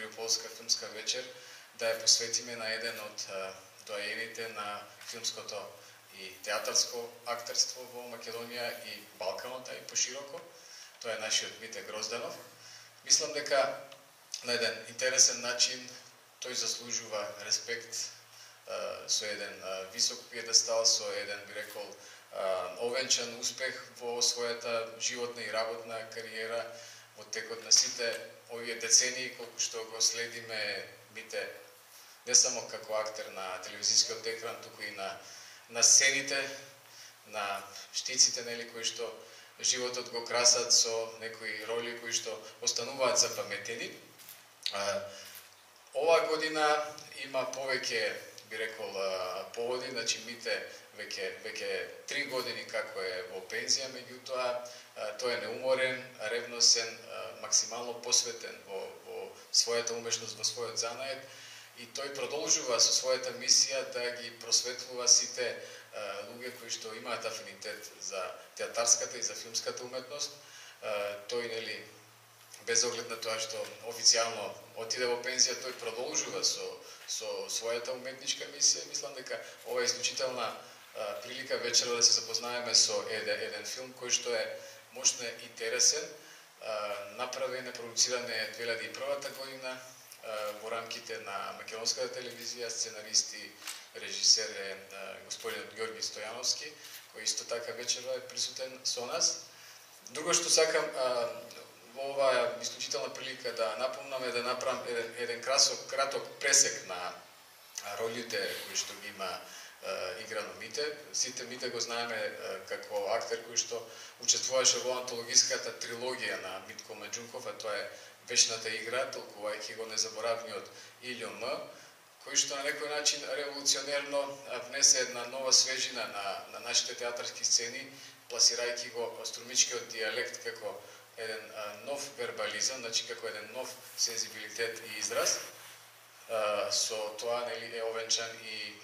Мариуполска филмска вечер да ја посветиме на еден од доаените на филмското и театарско актерство во Македонија и Балканот, а и пошироко. Тоа е нашиот Мите Грозданов. Мислам дека на еден интересен начин тој заслужува респект со еден висок пиедестал, со еден, би рекол, овенчан успех во својата животна и работна кариера во текот на сите овие децении колку што го следиме Мите не само како актер на телевизискиот екран, туку и на сцените, на штиците, нели, кои што животот го красат со некои роли кои што остануваат запаметени. Оваа година има повеќе, би рекол, поводи, значи Мите веќе 3 години како е во пензија, меѓутоа тој е неуморен, ревносен, максимално посветен во својата умешност, во својот занает и тој продолжува со својата мисија да ги просветлува сите луѓе кои што имаат афинитет за театарската и за филмската уметност. Тој, нели, без оглед на тоа што официјално отиде во пензија, тој продолжува со својата уметничка мисија. Мислам дека ова е исклучителна прилика вечера да се запознаеме со еден филм кој што е мощно интересен, направен и продуциран е 2001 година во рамките на македонската телевизија. Сценарист и режисер е господинот Ѓорги Стојановски, кој исто така вечера е присутен со нас. Друго што сакам во оваа исклучителна прилика да напомнам е да направам еден краток пресек на ролите кои што ги има играно Мите. Сите Мите го знаеме како актер кој што учествуваше во антологиската трилогија на Митко Маџунков, а тоа е Вечната игра, толкувајќи го незаборавниот Илјо М, кој што на некој начин револуционерно внесе една нова свежина на нашите театарски сцени, пласирајќи го струмичкиот дијалект како еден нов вербализам, значи како еден нов сензибилитет и израз. Со тоа, нели, е овенчан и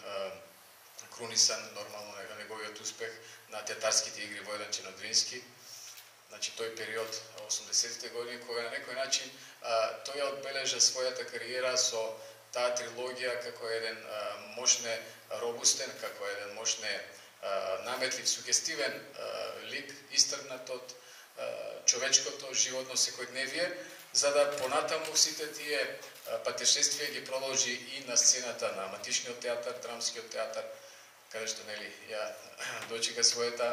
крунисан нормално на неговиот успех на театарските игри Војдан Чинодрински. Значи тој период 80-те години кога на некој начин тој одбележа својата кариера со таа трилогија како еден мощне робустен, како еден мощне наметлив, сугестивен лик, истргнат од човечкото животно секојдневие, за да понатаму сите тие патешествија ги продолжи и на сцената на Матишниот театар, Драмскиот театар, каде што, нели, ја дочека својата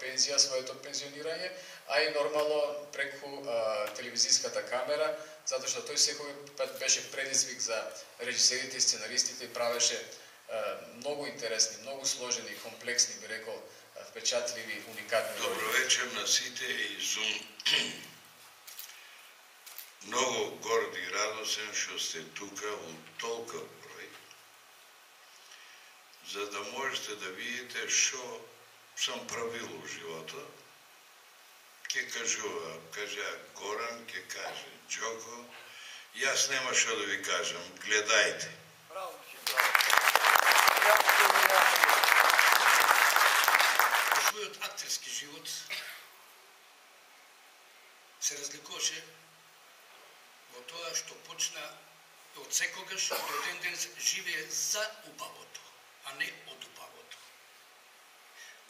пензија, своето пензионирање, а и нормално преку телевизиската камера, затоа што тој секој пат беше предизвик за режисерите и сценаристите и правеше многу интересни, многу сложени, комплексни, би рекол, впечатливи, уникатни. Добро вечер на сите и Зум. Многу горд и радосен што сте тука во толка број, за да можете да видите што сам правил во живота. Ке кажа Горан, ке каже Джоко, јас нема што да ви кажам, гледајте. Браво, својот актерски живот се разликуваше во тоа што почна од секогаш до еден ден живее за убавото, а не од убавото.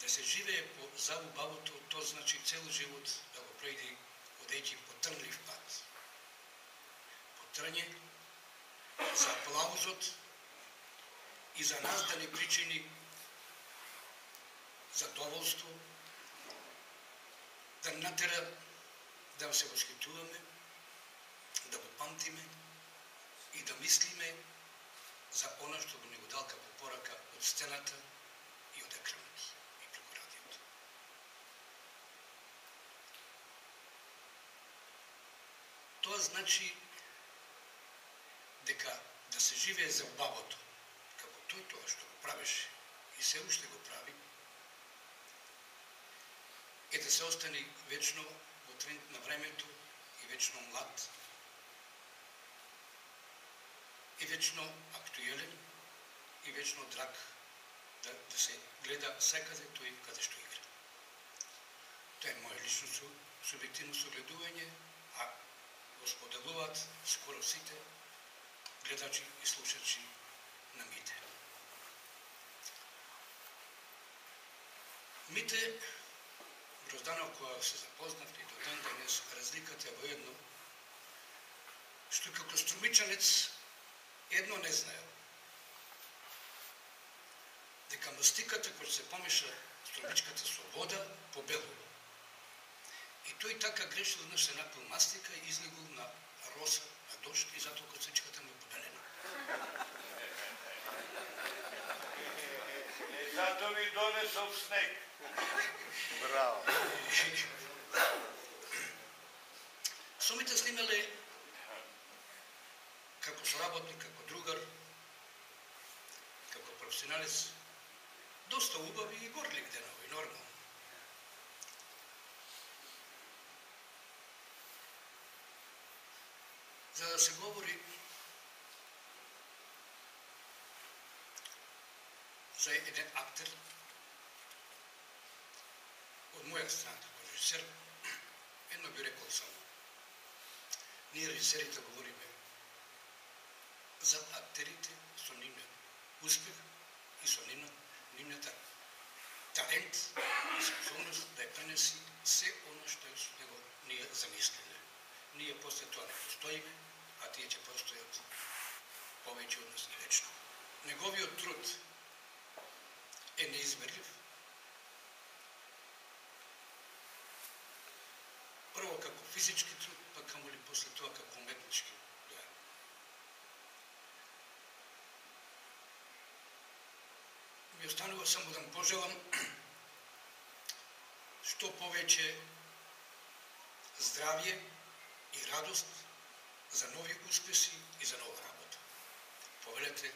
Да се живее за убавото, тоа значи цел живот да го прејде одејќи по трнлив пат. По трње за аплаузот и за нас да ни причини задоволство, да натера да се восхитуваме, да го памтиме и да мислиме за она што го ни го дал како порака од сцената и од екранот и преку радиото. Тоа значи дека да се живее за убавото, како тој тоа што го правеше и се уште го прави, е да се остане вечно во тренд на времето и вечно млад, и вечно актуелен, и вечно драг, да се гледа секаде тој каде што игра. Тоа е моје лично субјективно согледување, а го споделуваат скоро сите гледачи и слушачи на Мите. Мите, Грозданов, која се запознавте до ден денес, разликата е во едно, што како струмичанец едно не знаел. Дека мастиката која се помеша струмичката со вода побелува. И тој така грешил, еднаш се напил мастика и излегол на роса, на дожд и затоа косичката му е побелена. Зато ви донесов снег. Браво. Сумите снимале како соработник, како другар, како професионалец, доста убави и горлив денови, нормално. За да се говори за еден актер, од моја страна како режисер, едно би рекол само. Ние режисерите говориме за актерите со нивниот успех и со нивната талент и способност да ја пренеси се оно што е со него ние замислиле. Ние после тоа не постоиме, а тие ќе постојат повеќе од нас и вечно. Неговиот труд е неизмерлив. Прво како физички труд, па камоли после тоа како уметнички. Ми останува само да му пожелам што повеќе здравје и радост за нови успеси и за нова работа. Повелете.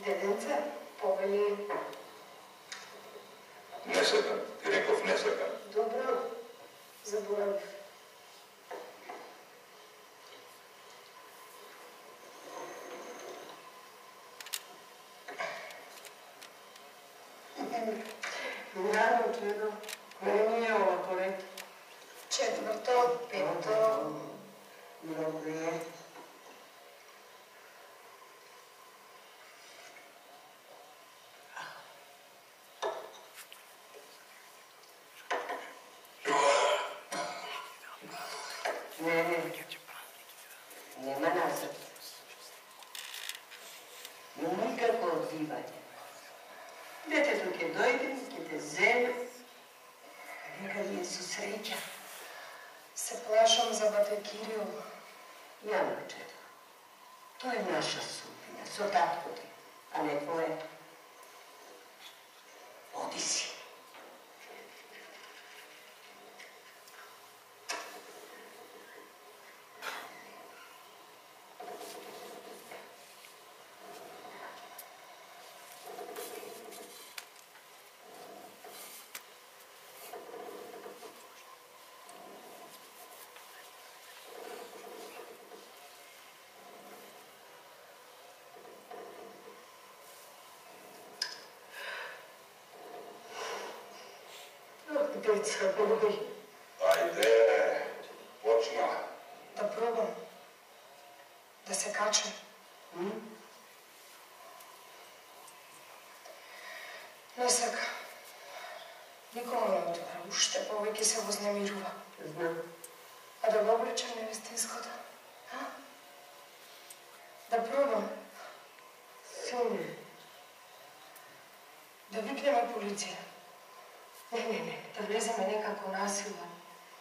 Деденце, повели... Не сакам, ти реков не сакам. Добро, заборавив. Рано, чедо. Не ми е ова поред. Четврто, пето... Добре. Нема назад. Никако одзивање. Детето ќе дојде, ќе те земе, вика ми е со среќа. Се плашам за бате Кирил. Јано, чето. Тоа е наша судбина, со татко ти, а не твоја. Оди си. Deca moj. Ajde, počna. Da probam. Da se kačem. Nesak. Nikomu ne otvara ušte, povijek se voznemirува. Znam. A da ga oblečem nevestinsko da? A? Da probam. Sumnje. Da vikneme policija. Ne. Da vleze me nekako nasilno.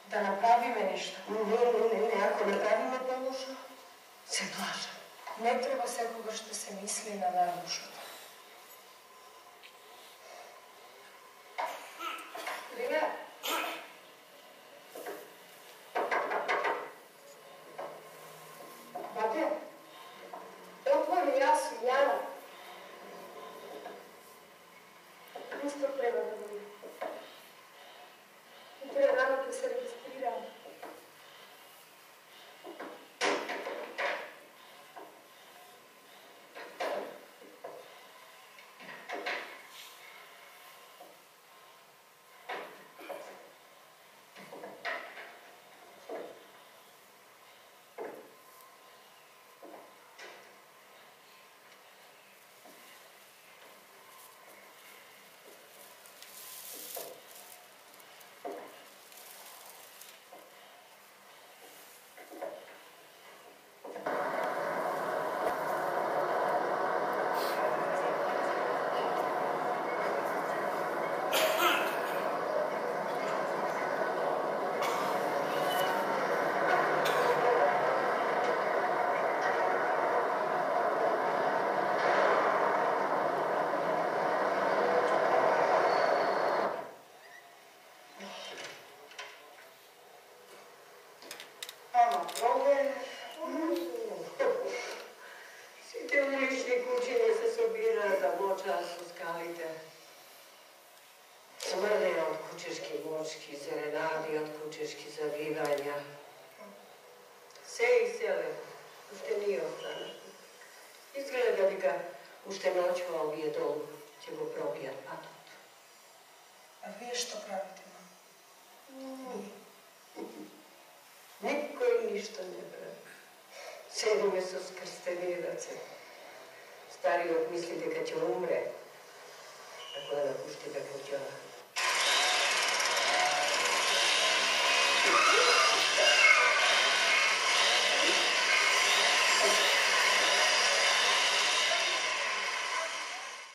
Da napravi me nešto. Ne, ako napravimo pomošu, se plašam. Ne treba sekoga što se misli na najlušo. Lina? Bate? Otvori, ja sam Jana. Isto treba da bude. I pre rano da se registriram. Сите улични кучиња се собираат да мочаат со скалите. Смрдеја од кучешки мочки, зеренади од кучешки завивања. Се иселе, уште ние остане. Изгледа дека уште ноќва овие долу ќе го пробијат патот. A vije što pravite, mam? Никој ништо не прави. Седиме со скрстени раце. Стариот мисли дека ќе умре, ако да напушти да го ѓава.